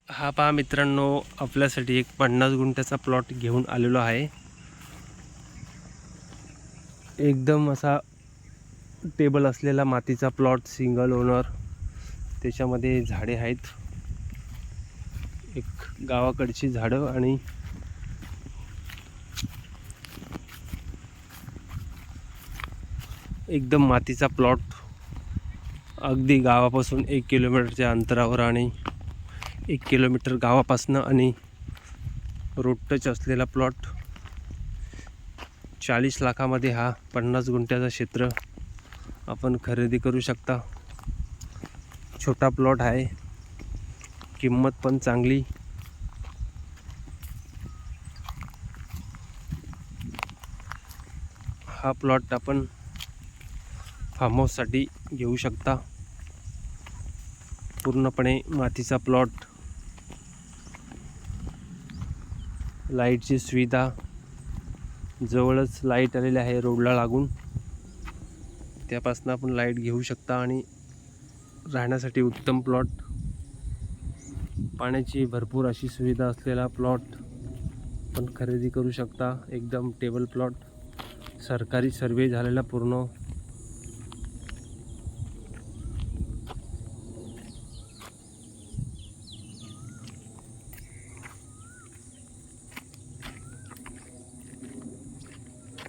हा पहा मित्रांनो, आपल्यासाठी एक 50 गुंठ्याचा प्लॉट घेऊन आलेलो आहे. एकदम असा टेबल असलेला मातीचा प्लॉट, सिंगल ओनर. त्याच्यामध्ये झाडे आहेत, एक गावाकडची झाडं आणि एकदम मातीचा प्लॉट. अगदी गावापासून 1 किलोमीटरच्या अंतरावर आणि 1 किलोमीटर गावापासून आणि रोड टच असलेला प्लॉट. 40 लाखामध्ये हा 50 गुंठ्याचा क्षेत्र आपण खरेदी करू शकता. छोटा प्लॉट आहे, किंमत पण चांगली. हा प्लॉट आपण फार्म हाऊससाठी घेऊ शकता. पूर्णपणे मातीचा प्लॉट, लाईटची सुविधा, जवळच लाईट आलेली आहे रोडला लागून. त्यापासून आपण लाईट घेऊ शकता आणि राहण्यासाठी उत्तम प्लॉट. पाण्याची भरपूर अशी सुविधा असलेला प्लॉट पण खरेदी करू शकता. एकदम टेबल प्लॉट, सरकारी सर्वे झालेला पूर्ण.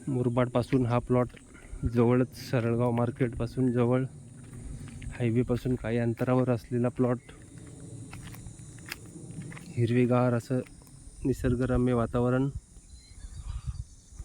मुरबाडपासून हा प्लॉट जवळच, सरळगाव मार्केटपासून जवळ, हायवेपासून काही अंतरावर असलेला प्लॉट. हिरवेगार असं निसर्गरम्य वातावरण.